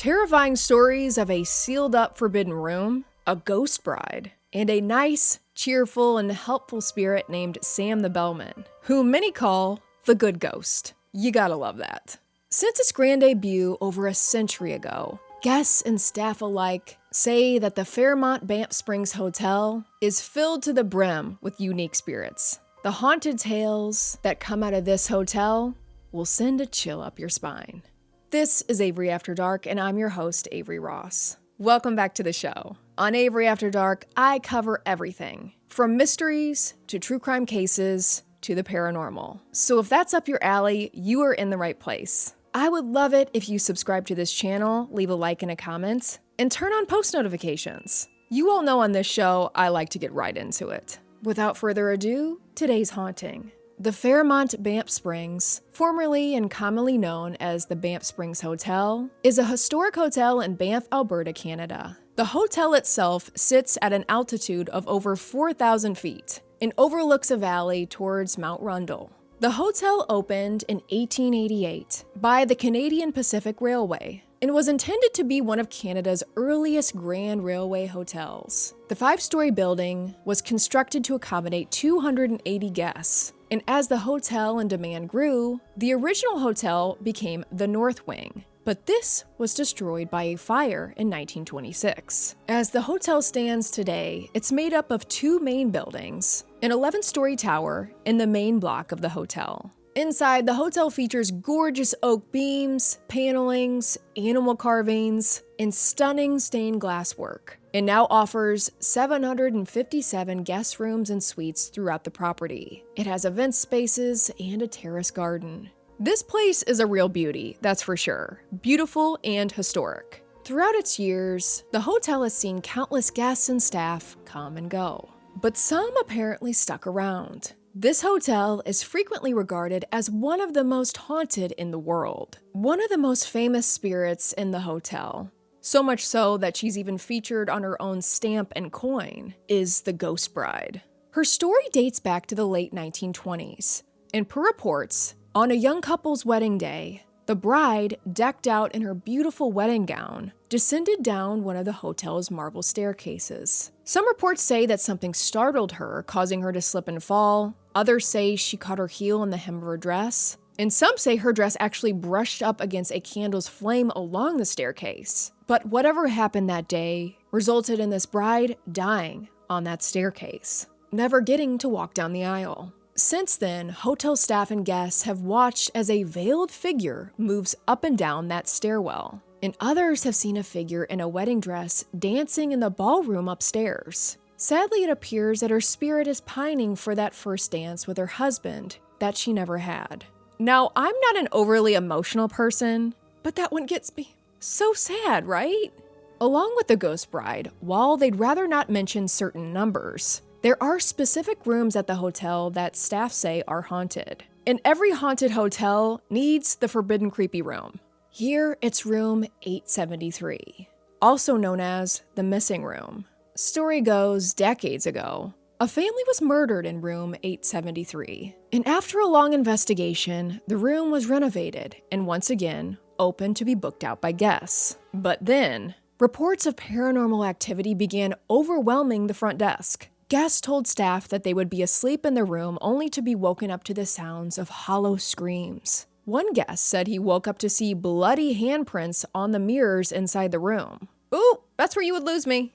Terrifying stories of a sealed-up forbidden room, a ghost bride, and a nice, cheerful, and helpful spirit named Sam the Bellman, whom many call the Good Ghost. You gotta love that. Since its grand debut over a century ago, guests and staff alike say that the Fairmont Banff Springs Hotel is filled to the brim with unique spirits. The haunted tales that come out of this hotel will send a chill up your spine. This is Avery After Dark, and I'm your host, Avery Ross. Welcome back to the show. On Avery After Dark, I cover everything, from mysteries to true crime cases to the paranormal. So if that's up your alley, you are in the right place. I would love it if you subscribe to this channel, leave a like and a comment, and turn on post notifications. You all know on this show, I like to get right into it. Without further ado, today's haunting. The Fairmont Banff Springs, formerly and commonly known as the Banff Springs Hotel, is a historic hotel in Banff, Alberta, Canada. The hotel itself sits at an altitude of over 4,000 feet and overlooks a valley towards Mount Rundle. The hotel opened in 1888 by the Canadian Pacific Railway and was intended to be one of Canada's earliest grand railway hotels. The five-story building was constructed to accommodate 280 guests, and as the hotel and demand grew, the original hotel became the North Wing, but this was destroyed by a fire in 1926. As the hotel stands today, it's made up of two main buildings, an 11-story tower, and the main block of the hotel. Inside, the hotel features gorgeous oak beams, panelings, animal carvings, and stunning stained glass work. It now offers 757 guest rooms and suites throughout the property. It has event spaces and a terrace garden. This place is a real beauty, that's for sure. Beautiful and historic. Throughout its years, the hotel has seen countless guests and staff come and go, but some apparently stuck around. This hotel is frequently regarded as one of the most haunted in the world. One of the most famous spirits in the hotel, so much so that she's even featured on her own stamp and coin, is the Ghost Bride. Her story dates back to the late 1920s, and per reports, on a young couple's wedding day, the bride, decked out in her beautiful wedding gown, descended down one of the hotel's marble staircases. Some reports say that something startled her, causing her to slip and fall. Others say she caught her heel in the hem of her dress. And some say her dress actually brushed up against a candle's flame along the staircase. But whatever happened that day resulted in this bride dying on that staircase, never getting to walk down the aisle. Since then, hotel staff and guests have watched as a veiled figure moves up and down that stairwell, and others have seen a figure in a wedding dress dancing in the ballroom upstairs. Sadly, it appears that her spirit is pining for that first dance with her husband that she never had. Now, I'm not an overly emotional person, but that one gets me so sad, right? Along with the Ghost Bride, while they'd rather not mention certain numbers, there are specific rooms at the hotel that staff say are haunted. And every haunted hotel needs the forbidden creepy room. Here, it's room 873, also known as the missing room. Story goes, decades ago, a family was murdered in room 873. And after a long investigation, the room was renovated and once again opened to be booked out by guests. But then, reports of paranormal activity began overwhelming the front desk. Guests told staff that they would be asleep in the room only to be woken up to the sounds of hollow screams. One guest said he woke up to see bloody handprints on the mirrors inside the room. Ooh, that's where you would lose me.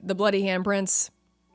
The bloody handprints.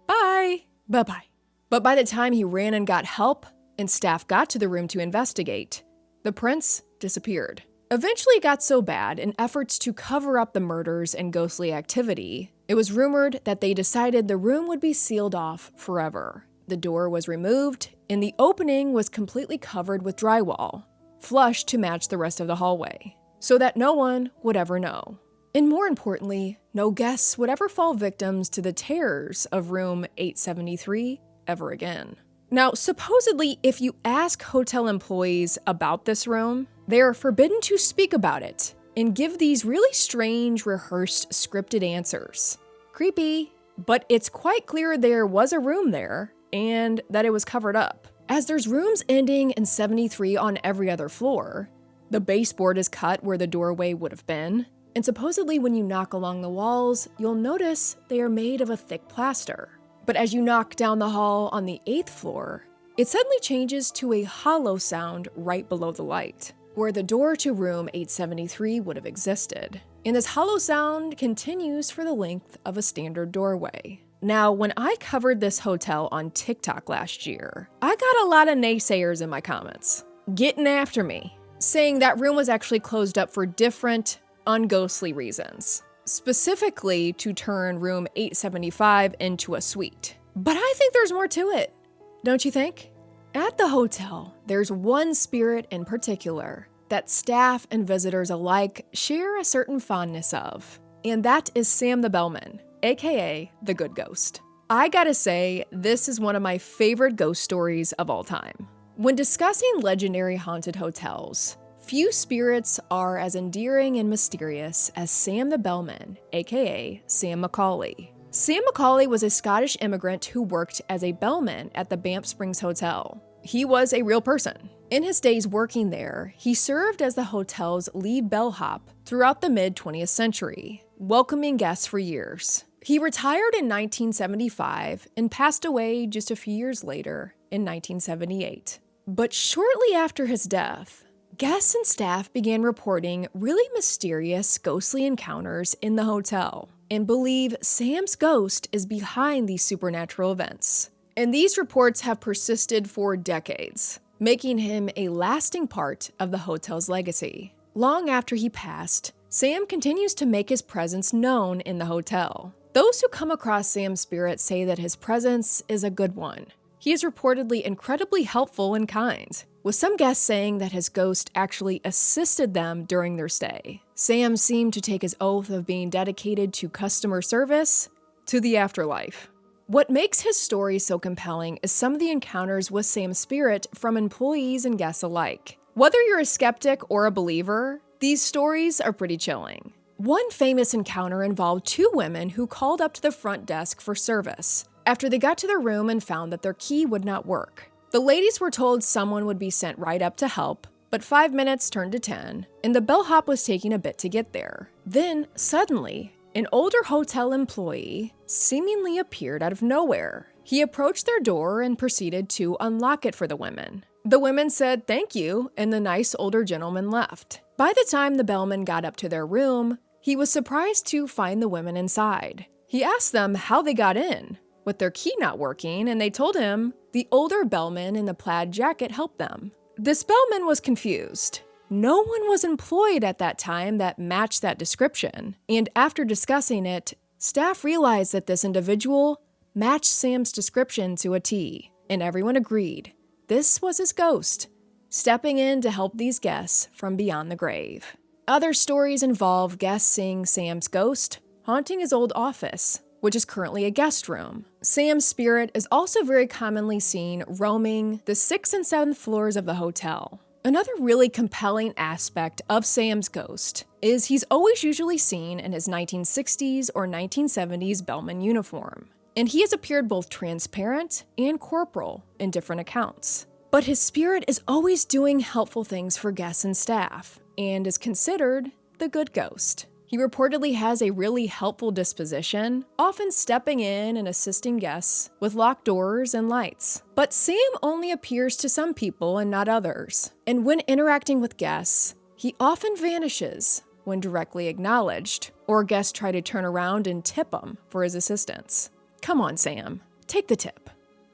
Bye. Bye-bye. But by the time he ran and got help, and staff got to the room to investigate, the prints disappeared. Eventually it got so bad, in efforts to cover up the murders and ghostly activity, it was rumored that they decided the room would be sealed off forever. The door was removed, and the opening was completely covered with drywall, flush to match the rest of the hallway, so that no one would ever know. And more importantly, no guests would ever fall victims to the terrors of room 873 ever again. Now, supposedly, if you ask hotel employees about this room, they are forbidden to speak about it and give these really strange, rehearsed, scripted answers. Creepy, but it's quite clear there was a room there and that it was covered up. As there's rooms ending in 73 on every other floor, the baseboard is cut where the doorway would have been, And supposedly when you knock along the walls, you'll notice they are made of a thick plaster. But as you knock down the hall on the 8th floor, it suddenly changes to a hollow sound right below the light, where the door to room 873 would have existed. And this hollow sound continues for the length of a standard doorway. Now, when I covered this hotel on TikTok last year, I got a lot of naysayers in my comments, getting after me, saying that room was actually closed up for different, unghostly reasons, specifically to turn room 875 into a suite. But I think there's more to it, don't you think? At the hotel, there's one spirit in particular that staff and visitors alike share a certain fondness of, and that is Sam the Bellman, aka the Good Ghost. I gotta say, this is one of my favorite ghost stories of all time. When discussing legendary haunted hotels, few spirits are as endearing and mysterious as Sam the Bellman, aka Sam Macaulay. Sam Macaulay was a Scottish immigrant who worked as a bellman at the Banff Springs Hotel. He was a real person. In his days working there, he served as the hotel's lead bellhop throughout the mid-20th century, welcoming guests for years. He retired in 1975 and passed away just a few years later in 1978. But shortly after his death, guests and staff began reporting really mysterious, ghostly encounters in the hotel and believe Sam's ghost is behind these supernatural events. And these reports have persisted for decades, making him a lasting part of the hotel's legacy. Long after he passed, Sam continues to make his presence known in the hotel. Those who come across Sam's spirit say that his presence is a good one. He is reportedly incredibly helpful and kind, with some guests saying that his ghost actually assisted them during their stay. Sam seemed to take his oath of being dedicated to customer service to the afterlife. What makes his story so compelling is some of the encounters with Sam's spirit from employees and guests alike. Whether you're a skeptic or a believer, these stories are pretty chilling. One famous encounter involved two women who called up to the front desk for service after they got to their room and found that their key would not work. The ladies were told someone would be sent right up to help, but 5 minutes turned to 10, and the bellhop was taking a bit to get there. Then, suddenly, an older hotel employee seemingly appeared out of nowhere. He approached their door and proceeded to unlock it for the women. The women said thank you, and the nice older gentleman left. By the time the bellman got up to their room, he was surprised to find the women inside. He asked them how they got in, with their key not working, and they told him the older bellman in the plaid jacket helped them. This bellman was confused. No one was employed at that time that matched that description, and after discussing it, staff realized that this individual matched Sam's description to a T, and everyone agreed this was his ghost, stepping in to help these guests from beyond the grave. Other stories involve guests seeing Sam's ghost haunting his old office, which is currently a guest room. Sam's spirit is also very commonly seen roaming the 6th and 7th floors of the hotel. Another really compelling aspect of Sam's ghost is he's always usually seen in his 1960s or 1970s bellman uniform, and he has appeared both transparent and corporal in different accounts. But his spirit is always doing helpful things for guests and staff, and is considered the good ghost. He reportedly has a really helpful disposition, often stepping in and assisting guests with locked doors and lights. But Sam only appears to some people and not others. And when interacting with guests, he often vanishes when directly acknowledged, or guests try to turn around and tip him for his assistance. Come on, Sam, take the tip.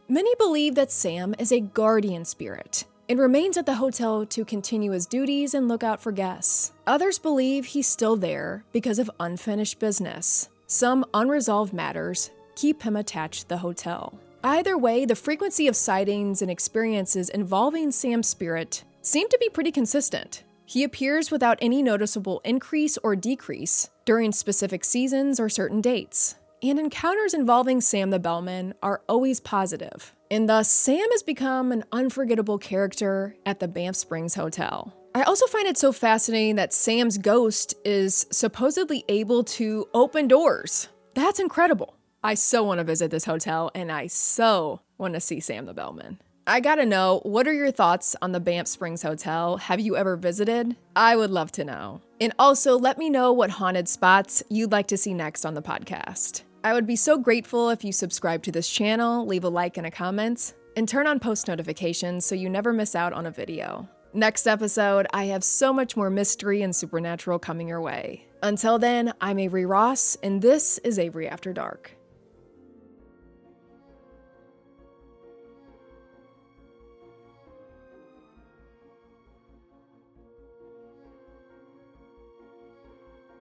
Many believe that Sam is a guardian spirit and remains at the hotel to continue his duties and look out for guests. Others believe he's still there because of unfinished business. Some unresolved matters keep him attached to the hotel. Either way, the frequency of sightings and experiences involving Sam's spirit seem to be pretty consistent. He appears without any noticeable increase or decrease during specific seasons or certain dates. And encounters involving Sam the Bellman are always positive. And thus, Sam has become an unforgettable character at the Banff Springs Hotel. I also find it so fascinating that Sam's ghost is supposedly able to open doors. That's incredible. I so want to visit this hotel, and I so want to see Sam the Bellman. I gotta know, what are your thoughts on the Banff Springs Hotel? Have you ever visited? I would love to know. And also, let me know what haunted spots you'd like to see next on the podcast. I would be so grateful if you subscribe to this channel, leave a like and a comment, and turn on post notifications so you never miss out on a video. Next episode, I have so much more mystery and supernatural coming your way. Until then, I'm Avery Ross, and this is Avery After Dark.